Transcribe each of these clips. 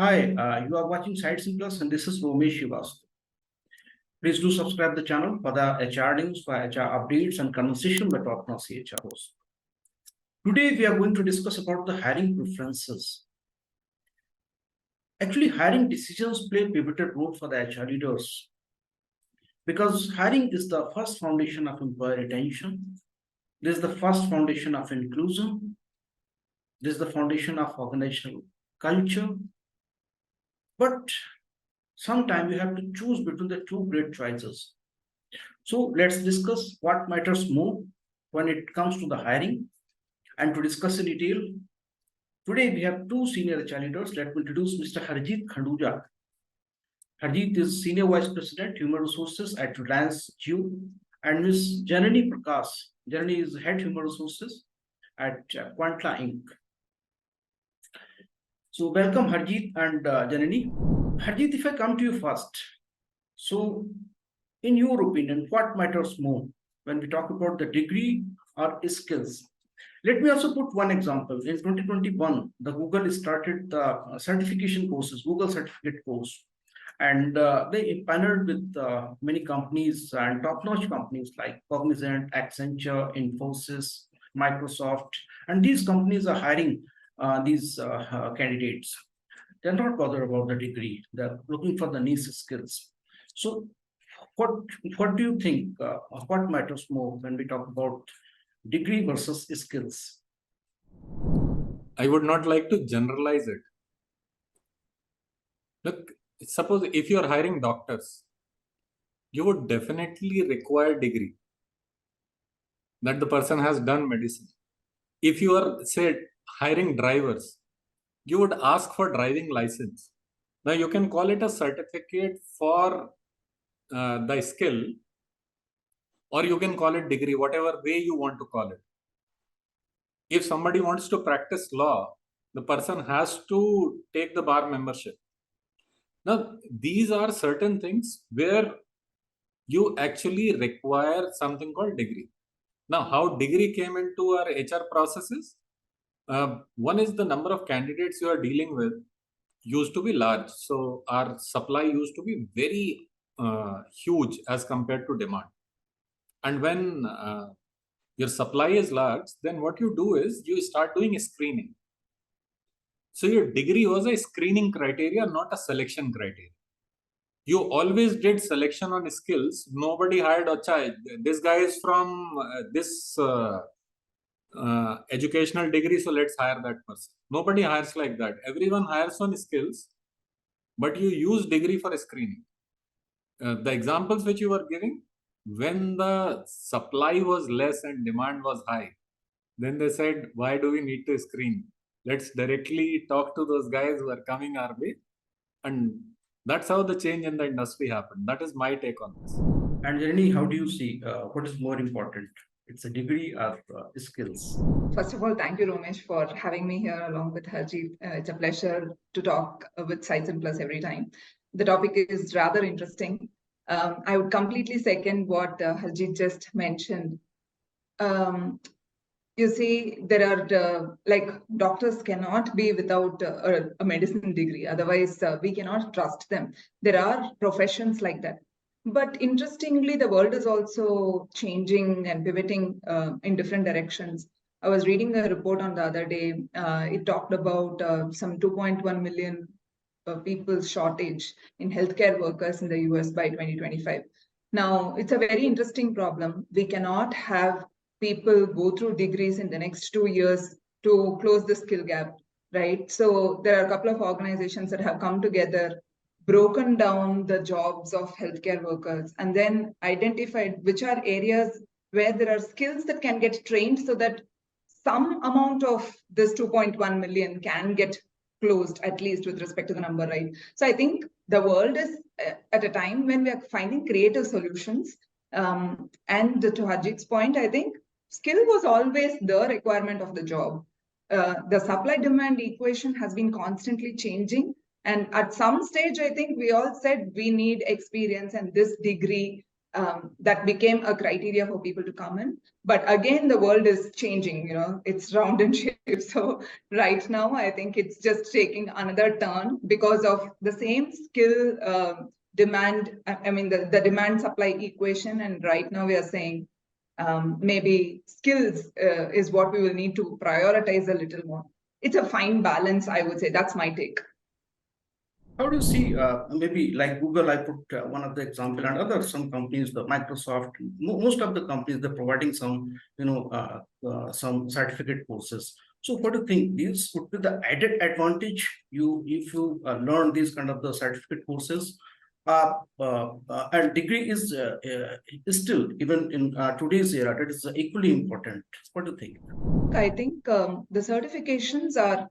Hi, you are watching Sightsin Plus, and this is Romesh Shivastu. Please do subscribe the channel for the HR news, for HR updates, and conversation with top-notch HR hosts. Today, we are going to discuss about the hiring preferences. Actually, hiring decisions play a pivotal role for the HR leaders because hiring is the first foundation of employee retention. This is the first foundation of inclusion. This is the foundation of organizational culture. But sometimes you have to choose between the two great choices. So let's discuss what matters more when it comes to the hiring. And to discuss in detail, today we have two senior HR leaders. Let me introduce Mr. Harjeet Khanduja. Harjeet is Senior Vice President, Human Resources at Reliance Jio, and Ms. Janani Prakaash. Janani is Head Human Resources at Quantela Inc. So welcome Harjeet and Janani. Harjeet, if I come to you first, so in your opinion, what matters more when we talk about the degree or skills? Let me also put one example. In 2021, the Google started the certification courses, Google certificate course, and they partnered with many companies and top-notch companies like Cognizant, Accenture, Infosys, Microsoft, and these companies are hiring these candidates. They're not bothered about the degree. They're looking for the niche skills. So what do you think? What matters more when we talk about degree versus skills? I would not like to generalize it. Look, suppose if you are hiring doctors, you would definitely require degree that the person has done medicine. If you are, say, hiring drivers, you would ask for driving license. Now you can call it a certificate for the skill, or you can call it degree, whatever way you want to call it. If somebody wants to practice law, the person has to take the bar membership. Now, these are certain things where you actually require something called degree. Now, how degree came into our HR processes? One is the number of candidates you are dealing with used to be large. So our supply used to be very huge as compared to demand. And when your supply is large, then what you do is you start doing a screening. So your degree was a screening criteria, not a selection criteria. You always did selection on skills. Nobody hired a child. This guy is from this educational degree, so let's hire that person. Nobody hires like that. Everyone hires on skills, but you use degree for screening. The examples which you were giving, when the supply was less and demand was high, then they said, why do we need to screen? Let's directly talk to those guys who are coming our way. And that's how the change in the industry happened. That is my take on this. And Janani, how do you see what is more important? It's a degree or skills? First of all, thank you, Romesh, for having me here along with Harjeet. It's a pleasure to talk with Sightsin Plus every time. The topic is rather interesting. I would completely second what Harjeet just mentioned. You see, there are like doctors cannot be without a medicine degree. Otherwise, we cannot trust them. There are professions like that. But interestingly, the world is also changing and pivoting in different directions. I was reading a report on the other day. It talked about some 2.1 million people's shortage in healthcare workers in the US by 2025. Now, it's a very interesting problem. We cannot have people go through degrees in the next 2 years to close the skill gap, right? So there are a couple of organizations that have come together, broken down the jobs of healthcare workers, and then identified which are areas where there are skills that can get trained so that some amount of this 2.1 million can get closed, at least with respect to the number, right? So I think the world is at a time when we are finding creative solutions. And to Harjeet's point, I think skill was always the requirement of the job. The supply-demand equation has been constantly changing. And at some stage, I think we all said we need experience, and this degree That became a criteria for people to come in. But again, the world is changing, it's round and shape. So right now, I think it's just taking another turn because of the same skill demand, the demand supply equation. And right now we are saying maybe skills is what we will need to prioritize a little more. It's a fine balance, I would say. That's my take. How do you see, maybe like Google, I put one of the example, and some companies, the Microsoft, most of the companies, they're providing some, some certificate courses. So what do you think? This would be the added advantage if you learn these kind of the certificate courses. And degree is still, even in today's era, that is equally important. What do you think? I think the certifications are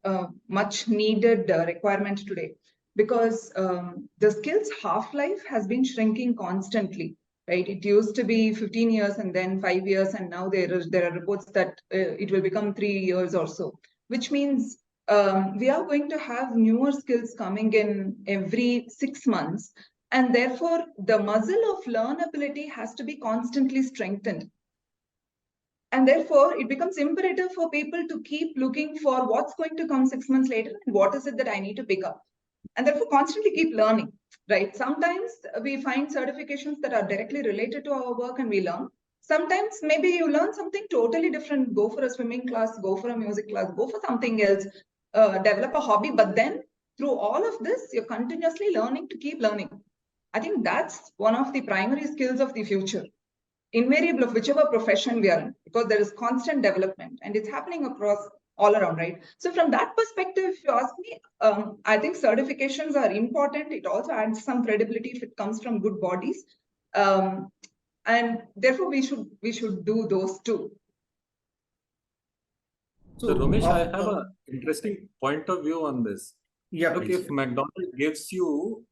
much needed requirement today, because the skills half-life has been shrinking constantly, right? It used to be 15 years and then 5 years, and now there are reports that it will become 3 years or so, which means we are going to have newer skills coming in every 6 months, and therefore the muscle of learnability has to be constantly strengthened. And therefore, it becomes imperative for people to keep looking for what's going to come 6 months later and what is it that I need to pick up. And therefore, constantly keep learning, right? Sometimes we find certifications that are directly related to our work and we learn. Sometimes maybe you learn something totally different, go for a swimming class, go for a music class, go for something else, develop a hobby. But then through all of this, you're continuously learning to keep learning. I think that's one of the primary skills of the future, invariable of whichever profession we are in, because there is constant development and it's happening across all around, right? So from that perspective, if you ask me, I think certifications are important. It also adds some credibility if it comes from good bodies. And therefore we should do those too. So Ramesh, I have an interesting point of view on this. Yeah, look, please. If McDonald's gives you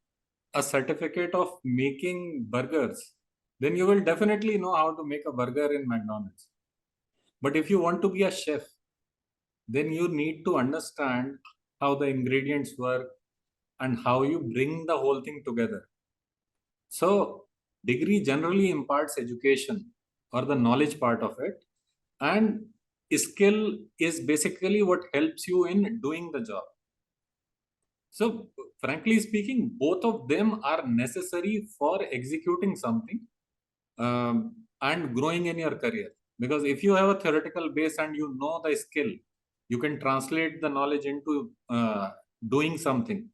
a certificate of making burgers, then you will definitely know how to make a burger in McDonald's. But if you want to be a chef, then you need to understand how the ingredients work and how you bring the whole thing together. So degree generally imparts education or the knowledge part of it, and skill is basically what helps you in doing the job. So frankly speaking, both of them are necessary for executing something and growing in your career. Because if you have a theoretical base and you know the skill, you can translate the knowledge into doing something.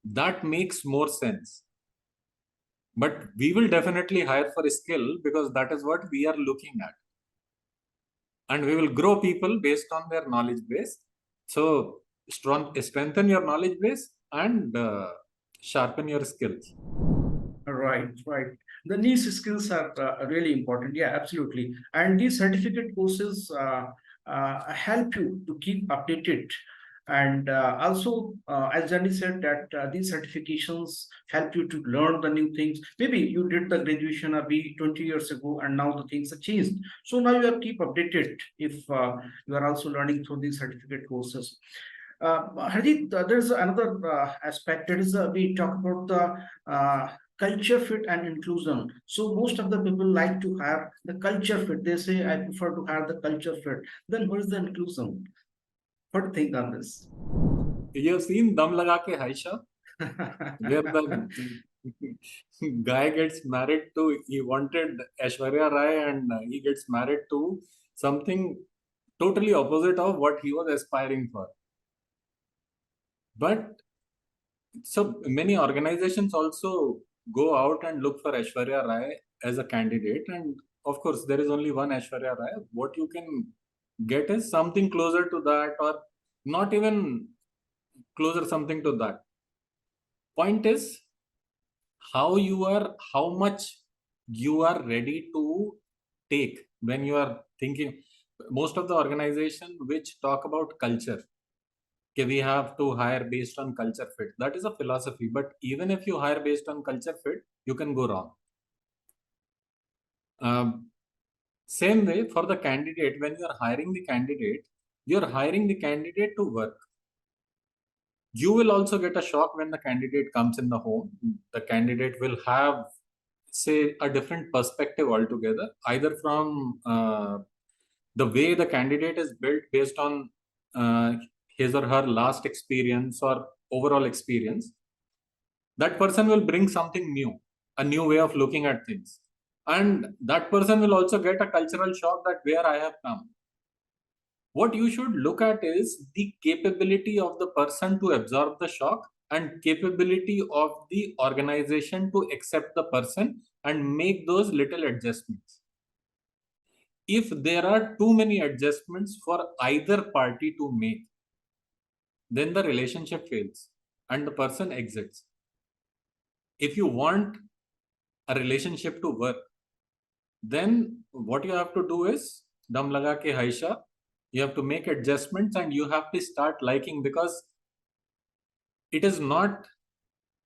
That makes more sense. But we will definitely hire for a skill because that is what we are looking at. And we will grow people based on their knowledge base. So strengthen your knowledge base and sharpen your skills. Right. The niche skills are really important. Yeah, absolutely. And these certificate courses help you to keep updated. And also, as Janani said, that these certifications help you to learn the new things. Maybe you did the graduation a 20 years ago, and now the things have changed. So now you have to keep updated if you are also learning through these certificate courses. Harjeet, there's another aspect, that is we talk about the culture fit and inclusion. So most of the people like to have the culture fit. They say, I prefer to have the culture fit. Then what is the inclusion? What do you think on this? You have seen Dum Laga Ke Haisha, where the guy gets married to, he wanted Aishwarya Rai and he gets married to something totally opposite of what he was aspiring for. But so many organizations also go out and look for Aishwarya Rai as a candidate. And of course, there is only one Aishwarya Rai. What you can get is something closer to that, or not even closer something to that. Point is how much you are ready to take when you are thinking. Most of the organization which talk about culture, okay, we have to hire based on culture fit. That is a philosophy. But even if you hire based on culture fit, you can go wrong. Same way for the candidate, when you are hiring the candidate, you are hiring the candidate to work. You will also get a shock when the candidate comes in the home. The candidate will have say, a different perspective altogether, either from the way the candidate is built based on his or her last experience or overall experience. That person will bring something new, a new way of looking at things. And that person will also get a cultural shock that where I have come. What you should look at is the capability of the person to absorb the shock and capability of the organization to accept the person and make those little adjustments. If there are too many adjustments for either party to make, then the relationship fails and the person exits. If you want a relationship to work, then what you have to do is dam laga ke haisha. You have to make adjustments and you have to start liking, because it is not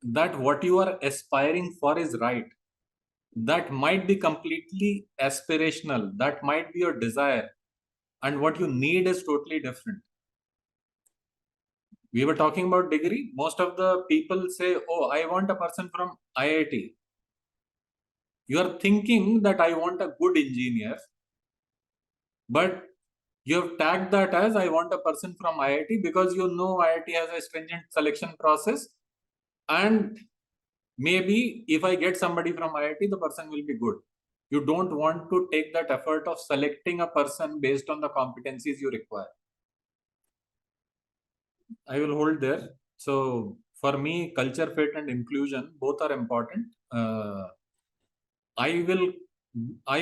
that what you are aspiring for is right. That might be completely aspirational. That might be your desire. And what you need is totally different. We were talking about degree. Most of the people say, oh, I want a person from IIT. You are thinking that I want a good engineer, but you have tagged that as I want a person from IIT because you know IIT has a stringent selection process, and maybe if I get somebody from IIT, the person will be good. You don't want to take that effort of selecting a person based on the competencies you require. I will hold there. So for me, culture fit and inclusion, both are important. I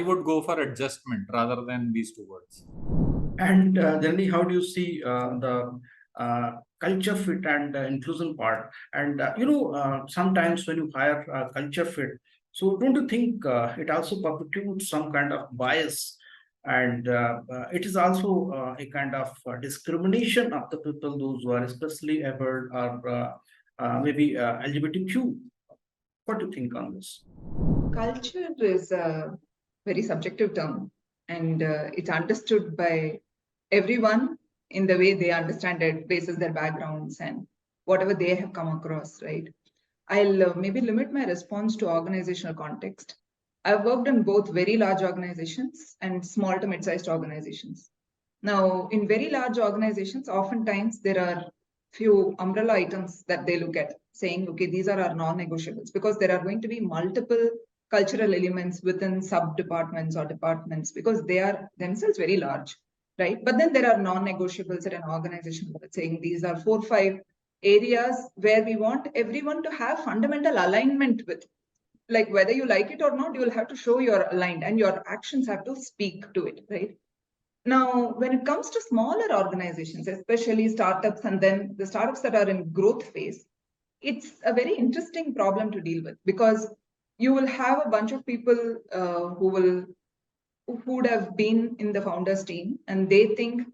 would go for adjustment rather than these two words. And generally, how do you see the culture fit and inclusion part? And sometimes when you hire culture fit, so don't you think it also perpetuates some kind of bias, and it is also a kind of discrimination of the people, those who are especially able or maybe LGBTQ? What do you think on this? Culture is a very subjective term, and it's understood by everyone in the way they understand it, basis their backgrounds and whatever they have come across, right? I'll maybe limit my response to organizational context. I've worked in both very large organizations and small to mid-sized organizations. Now, in very large organizations, oftentimes there are few umbrella items that they look at, saying, okay, these are our non-negotiables, because there are going to be multiple cultural elements within sub-departments or departments, because they are themselves very large, right? But then there are non-negotiables at an organization saying these are 4 or 5 areas where we want everyone to have fundamental alignment with. Like whether you like it or not, you will have to show you're aligned and your actions have to speak to it, right? Now, when it comes to smaller organizations, especially startups and then the startups that are in growth phase, it's a very interesting problem to deal with, because you will have a bunch of people who would have been in the founders team, and they think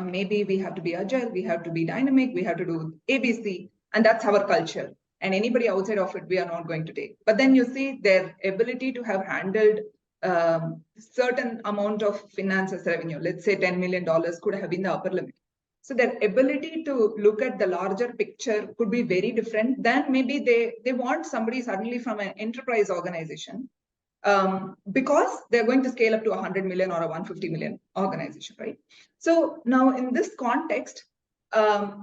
maybe we have to be agile, we have to be dynamic, we have to do ABC, and that's our culture. And anybody outside of it, we are not going to take. But then you see their ability to have handled certain amount of finances revenue, let's say $10 million could have been the upper limit. So their ability to look at the larger picture could be very different than maybe they want somebody suddenly from an enterprise organization, because they're going to scale up to 100 million or a 150 million organization, right? So now in this context,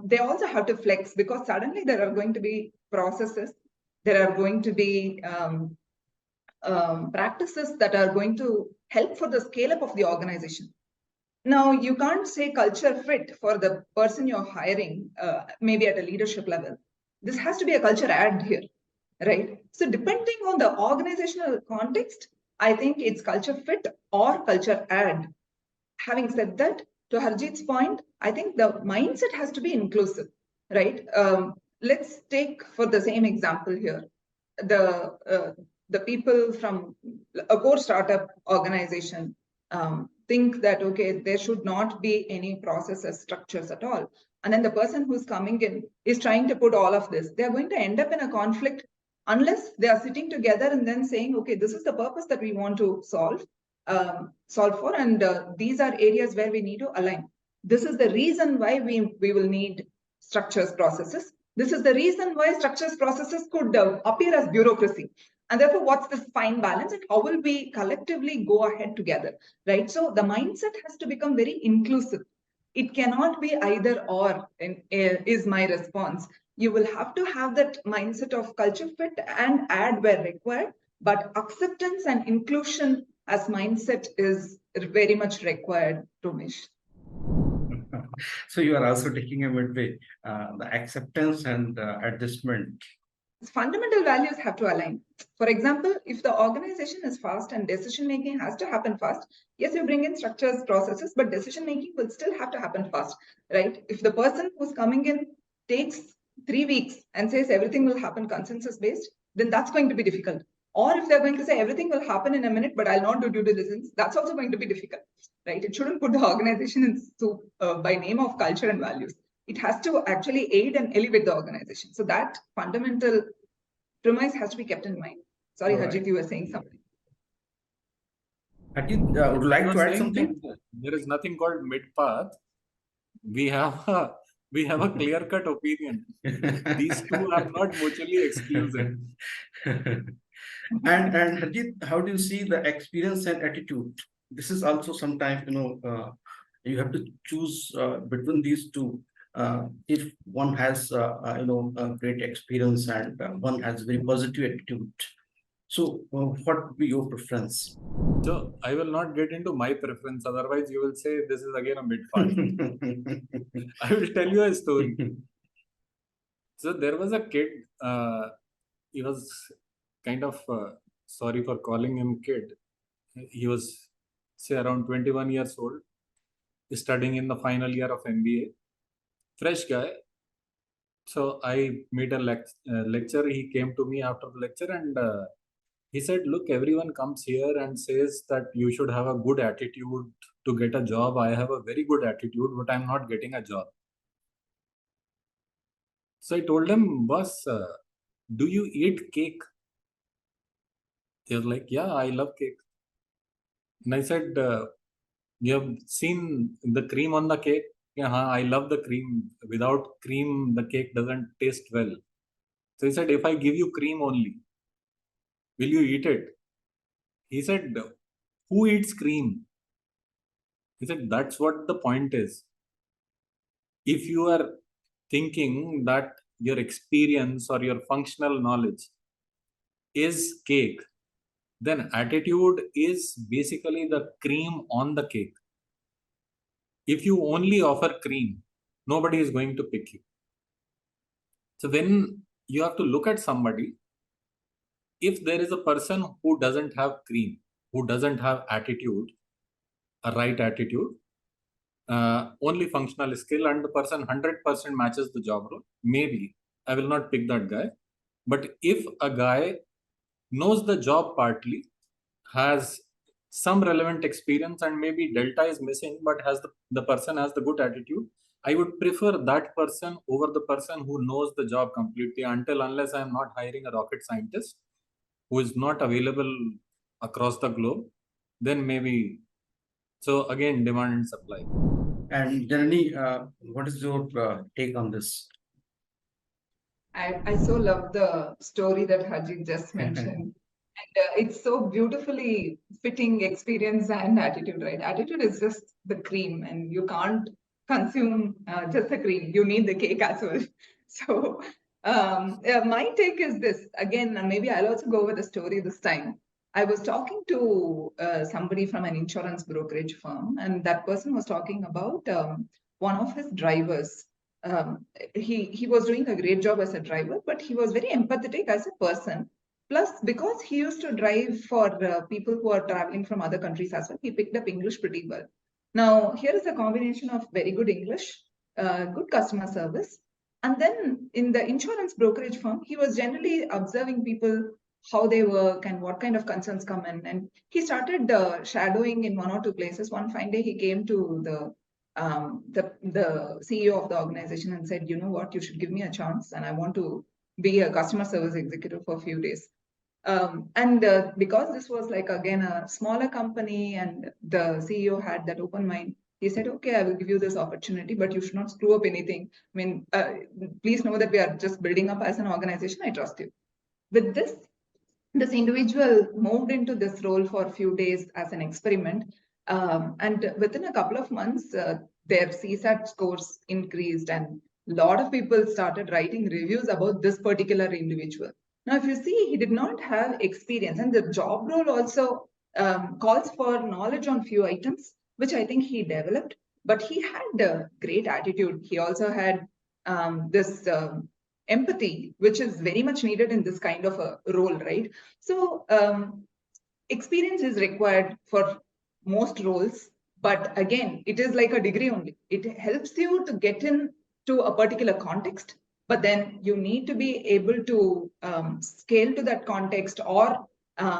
they also have to flex, because suddenly there are going to be processes, there are going to be practices that are going to help for the scale up of the organization. Now, you can't say culture fit for the person you're hiring, maybe at a leadership level. This has to be a culture add here, right? So depending on the organizational context, I think it's culture fit or culture add. Having said that, to Harjeet's point, I think the mindset has to be inclusive, right? Let's take for the same example here, the people from a core startup organization think that, okay, there should not be any processes, structures at all. And then the person who's coming in is trying to put all of this. They're going to end up in a conflict unless they are sitting together and then saying, okay, this is the purpose that we want to solve for, and these are areas where we need to align. This is the reason why we will need structures, processes. This is the reason why structures, processes could appear as bureaucracy. And therefore, what's this fine balance and how will we collectively go ahead together, right? So the mindset has to become very inclusive. It cannot be either or is my response. You will have to have that mindset of culture fit and add where required, but acceptance and inclusion as mindset is very much required, Romesh. So you are also taking a midway, the acceptance and adjustment. Fundamental values have to align. For example, if the organization is fast and decision making has to happen fast, yes, you bring in structures, processes, but decision making will still have to happen fast, right? If the person who's coming in takes 3 weeks and says everything will happen consensus based, then that's going to be difficult. Or if they're going to say everything will happen in a minute, but I'll not do due diligence, that's also going to be difficult, right? It shouldn't put the organization in soup by name of culture and values. It has to actually aid and elevate the organization. So that fundamental premise has to be kept in mind. Sorry, All right. Harjeet, you were saying something. Harjeet, would you like You to are add saying something? that there is nothing called mid path. We have a clear cut opinion. These two are not mutually exclusive. And Harjeet, how do you see the experience and attitude? This is also sometimes, you have to choose between these two. If one has, a great experience and one has very positive attitude. So, what would be your preference? So I will not get into my preference. Otherwise, you will say this is again a mid path. I will tell you a story. So there was a kid. He was kind of sorry for calling him kid. He was say around 21 years old, studying in the final year of MBA. Fresh guy. So I made a lecture. He came to me after the lecture and he said, look, everyone comes here and says that you should have a good attitude to get a job. I have a very good attitude, but I'm not getting a job. So I told him, boss, do you eat cake? He was like, yeah, I love cake. And I said, you have seen the cream on the cake? Yeah, I love the cream. Without cream, the cake doesn't taste well. So he said, if I give you cream only, will you eat it? He said, who eats cream? He said, that's what the point is. If you are thinking that your experience or your functional knowledge is cake, then attitude is basically the cream on the cake. If you only offer cream, nobody is going to pick you. So when you have to look at somebody, if there is a person who doesn't have cream, who doesn't have attitude, a right attitude, only functional skill, and the person 100% matches the job role, maybe I will not pick that guy. But if a guy knows the job partly, has some relevant experience, and maybe delta is missing, but the person has the good attitude, I would prefer that person over the person who knows the job completely, unless I am not hiring a rocket scientist who is not available across the globe, then maybe. So again, demand and supply. And Janani, what is your take on this? I so love the story that Harjeet just mentioned. And it's so beautifully fitting experience and attitude, right? Attitude is just the cream, and you can't consume just the cream. You need the cake as well. So, my take is this again, and maybe I'll also go with a story this time. I was talking to somebody from an insurance brokerage firm, and that person was talking about one of his drivers. He was doing a great job as a driver, but he was very empathetic as a person. Plus, because he used to drive for people who are traveling from other countries as well, he picked up English pretty well. Now, here is a combination of very good English, good customer service, and then in the insurance brokerage firm, he was generally observing people, how they work and what kind of concerns come in. And he started shadowing in one or two places. One fine day, he came to the CEO of the organization and said, you know what, you should give me a chance, and I want to be a customer service executive for a few days. And because this was like, again, a smaller company and the CEO had that open mind, he said, okay, I will give you this opportunity, but you should not screw up anything. I mean, please know that we are just building up as an organization. I trust you. With this, this individual moved into this role for a few days as an experiment. And within a couple of months, their CSAT scores increased, and a lot of people started writing reviews about this particular individual. Now, if you see, he did not have experience, and the job role also calls for knowledge on few items, which I think he developed. But he had a great attitude. He also had this empathy, which is very much needed in this kind of a role, right? So experience is required for most roles, but again, it is like a degree only. It helps you to get into a particular context, but then you need to be able to scale to that context or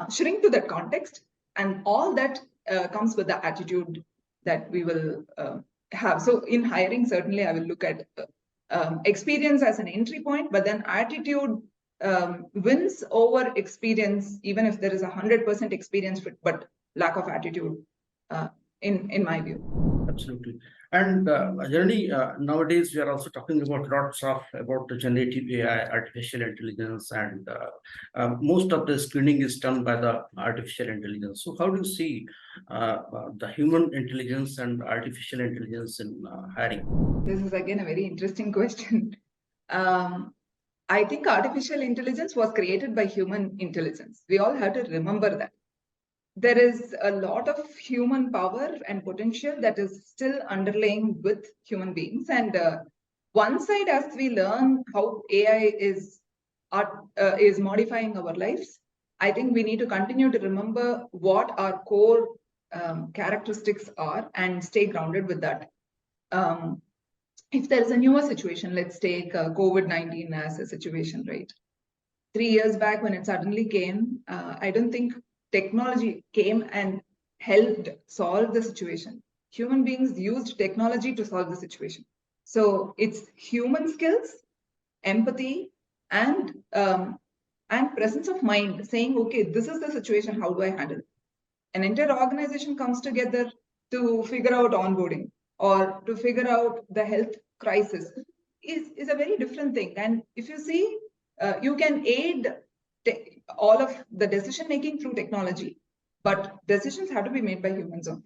shrink to that context, and all that comes with the attitude that we will have. So in hiring, certainly I will look at experience as an entry point, but then attitude wins over experience, even if there is 100% experience fit, but lack of attitude, in my view. Absolutely. And Janani, nowadays we are also talking about lots of about the generative AI, artificial intelligence, and most of the screening is done by the artificial intelligence. So how do you see the human intelligence and artificial intelligence in hiring? This is again a very interesting question. I think artificial intelligence was created by human intelligence. We all have to remember that. There is a lot of human power and potential that is still underlying with human beings. And one side, as we learn how AI is modifying our lives, I think we need to continue to remember what our core characteristics are and stay grounded with that. If there is a newer situation, let's take COVID-19 as a situation, right? 3 years back when it suddenly came, I don't think technology came and helped solve the situation. Human beings used technology to solve the situation. So it's human skills, empathy, and presence of mind, saying, okay, this is the situation, how do I handle it? An entire organization comes together to figure out onboarding or to figure out the health crisis is a very different thing. And if you see, you can aid all of the decision making through technology, but decisions have to be made by humans only.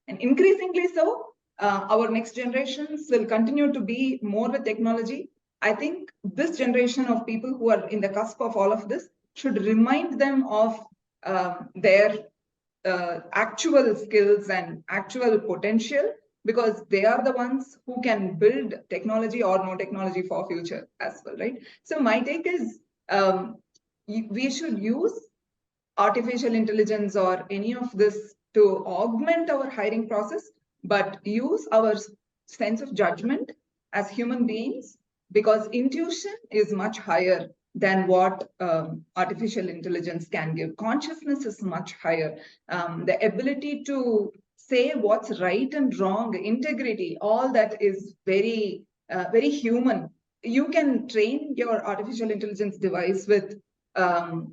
And increasingly so, our next generations will continue to be more with technology. I think this generation of people who are in the cusp of all of this should remind them of their actual skills and actual potential, because they are the ones who can build technology or no technology for future as well, right? So my take is we should use artificial intelligence or any of this to augment our hiring process, but use our sense of judgment as human beings, because intuition is much higher than what artificial intelligence can give. Consciousness is much higher. The ability to say what's right and wrong, integrity, all that is very, very human. You can train your artificial intelligence device with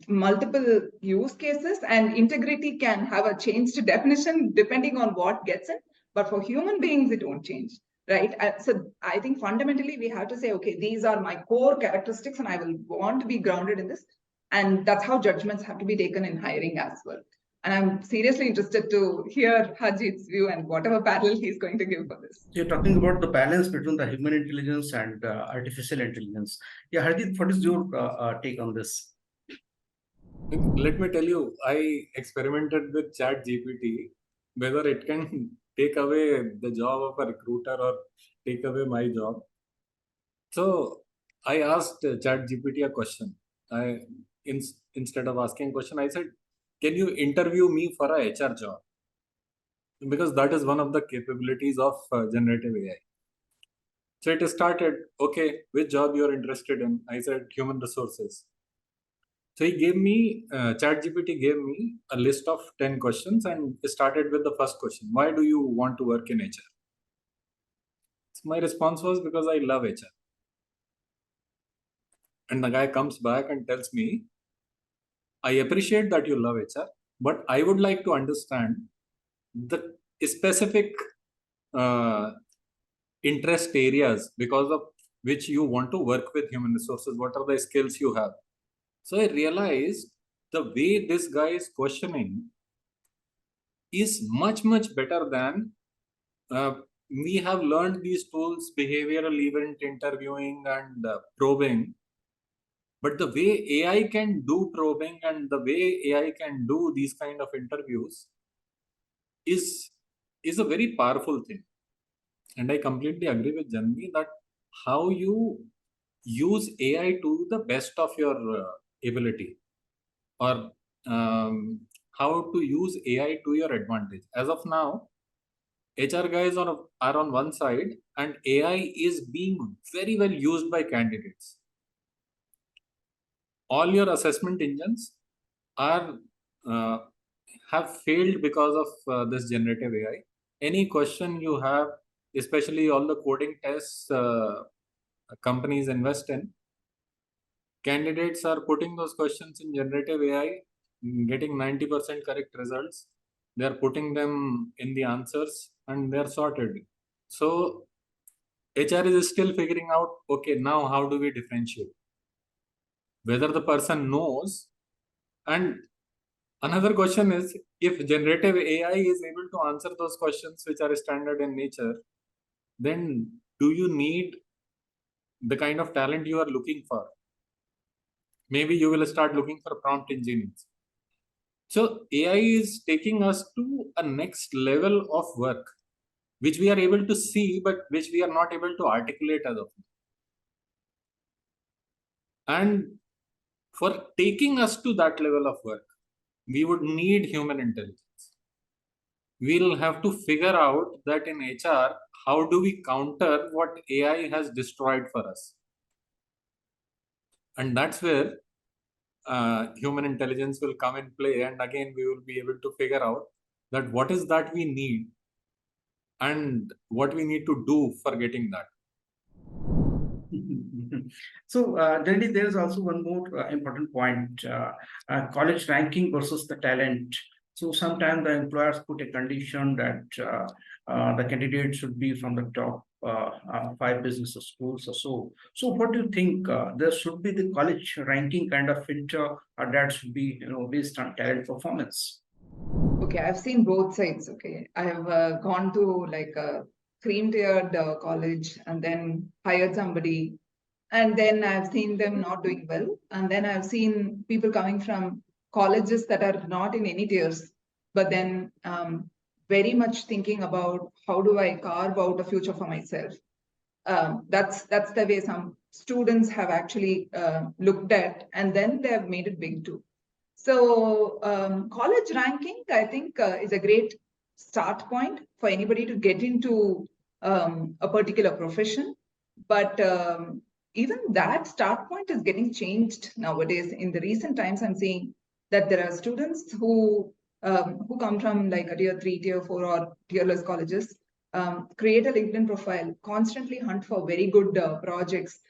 multiple use cases, and integrity can have a changed definition depending on what gets in. But for human beings, it won't change, right? So I think fundamentally we have to say, okay, these are my core characteristics and I will want to be grounded in this. And that's how judgments have to be taken in hiring as well. And I'm seriously interested to hear Harjeet's view and whatever parallel he's going to give for this. You're talking about the balance between the human intelligence and artificial intelligence. Yeah, Harjeet, what is your take on this? Let me tell you, I experimented with ChatGPT, whether it can take away the job of a recruiter or take away my job. So I asked ChatGPT a question. Instead of asking a question, I said, can you interview me for a HR job? Because that is one of the capabilities of generative AI. So it started, okay, which job you're interested in? I said, human resources. So he gave me, ChatGPT gave me a list of 10 questions and started with the first question. Why do you want to work in HR? So my response was, because I love HR. And the guy comes back and tells me, I appreciate that you love HR, but I would like to understand the specific interest areas because of which you want to work with human resources. What are the skills you have? So I realized the way this guy is questioning is much, much better than we have learned these tools, behavioral event interviewing and probing. But the way AI can do probing and the way AI can do these kind of interviews is a very powerful thing. And I completely agree with Janani that how you use AI to the best of your ability, or how to use AI to your advantage. As of now, HR guys are on one side and AI is being very well used by candidates. All your assessment engines are have failed because of this generative AI. Any question you have, especially all the coding tests companies invest in, candidates are putting those questions in generative AI, getting 90% correct results. They are putting them in the answers and they are sorted. So HR is still figuring out, okay, now how do we differentiate? Whether the person knows. And another question is, if generative AI is able to answer those questions which are standard in nature, then do you need the kind of talent you are looking for? Maybe you will start looking for prompt engineers. So AI is taking us to a next level of work, which we are able to see, but which we are not able to articulate as of now. And for taking us to that level of work, we would need human intelligence. We'll have to figure out that in HR, how do we counter what AI has destroyed for us? And that's where human intelligence will come in play. And again, we will be able to figure out that what is that we need and what we need to do for getting that. So, Janani, there is also one more important point, college ranking versus the talent. So sometimes the employers put a condition that the candidate should be from the top 5 business schools or so. So what do you think? There should be the college ranking kind of filter, or that should be, based on talent performance? Okay, I've seen both sides. Okay, I have gone to like a cream-tiered college and then hired somebody, and then I've seen them not doing well, and then I've seen people coming from colleges that are not in any tiers, but then very much thinking about how do I carve out a future for myself. That's the way some students have actually looked at, and then they have made it big too. So college ranking, I think, is a great start point for anybody to get into a particular profession. But even that start point is getting changed nowadays. In the recent times, I'm seeing that there are students who come from like a tier 3, tier 4, or tierless colleges, create a LinkedIn profile, constantly hunt for very good projects,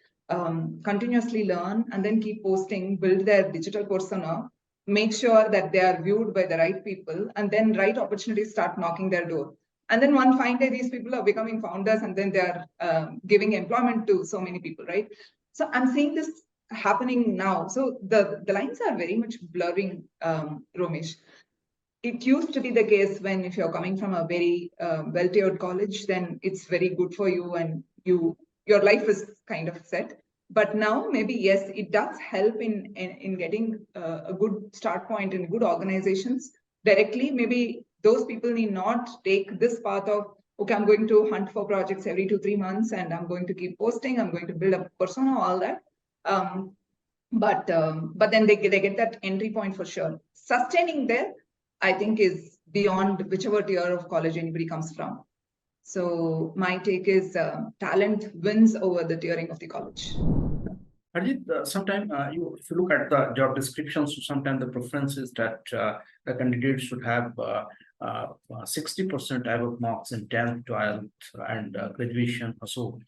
continuously learn, and then keep posting, build their digital persona, make sure that they are viewed by the right people, and then right opportunities start knocking their door. And then one fine day, these people are becoming founders, and then they are giving employment to so many people, right? So I'm seeing this happening now. So the lines are very much blurring, Romesh. It used to be the case when if you're coming from a very well-tiered college, then it's very good for you and your life is kind of set. But now maybe, yes, it does help in getting a good start point in good organizations directly. Maybe those people need not take this path of, okay, I'm going to hunt for projects every 2-3 months and I'm going to keep posting, I'm going to build a persona, all that. But then they get that entry point for sure. Sustaining there, I think, is beyond whichever tier of college anybody comes from. So my take is talent wins over the tiering of the college. Harjeet, sometimes if you look at the job descriptions, sometimes the preference is that the candidate should have 60% average marks in 10th, 12th, and graduation or so.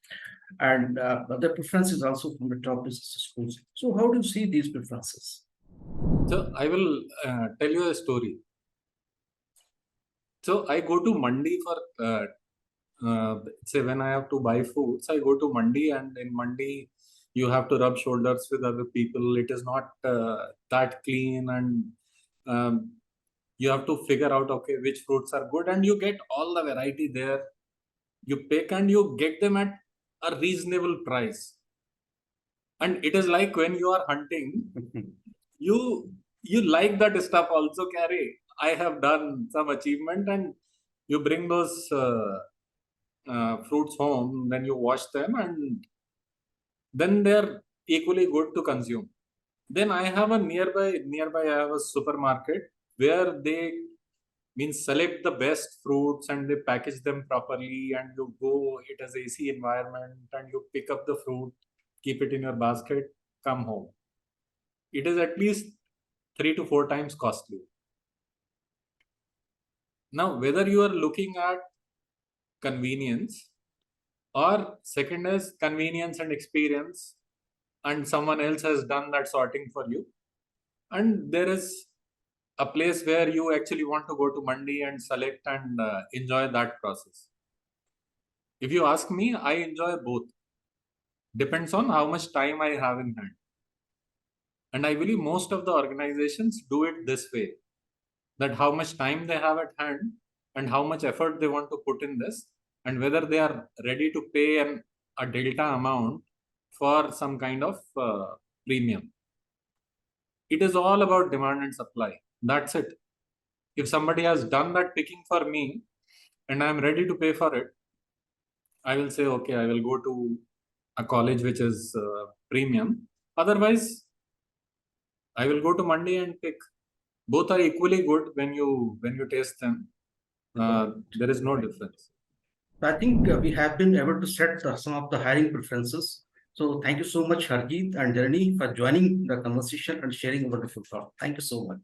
And the preference is also from the top business schools. So how do you see these preferences? So I will tell you a story. So I go to Mandi for say when I have to buy food. So I go to Mandi, and in Mandi You have to rub shoulders with other people. It is not that clean, and you have to figure out, okay, which fruits are good, and you get all the variety there. You pick and you get them at a reasonable price. And it is like when you are hunting, you like that stuff also, carry. I have done some achievement, and you bring those fruits home, then you wash them, and then they're equally good to consume. Then I have a nearby I have a supermarket where they select the best fruits and they package them properly, and you go, it has AC environment, and you pick up the fruit, keep it in your basket, come home. It is at least 3 to 4 times costly. Now, whether you are looking at convenience, or second is convenience and experience, and someone else has done that sorting for you, and there is a place where you actually want to go to mandi and select and enjoy that process. If you ask me, I enjoy both. Depends on how much time I have in hand. And I believe most of the organizations do it this way, that how much time they have at hand and how much effort they want to put in this, and whether they are ready to pay a delta amount for some kind of premium. It is all about demand and supply. That's it. If somebody has done that picking for me and I'm ready to pay for it, I will say, okay, I will go to a college which is premium. Otherwise, I will go to mandi and pick. Both are equally good when you taste them. There is no difference. I think we have been able to set some of the hiring preferences. So thank you so much, Harjeet and Janani, for joining the conversation and sharing a wonderful thought. Thank you so much.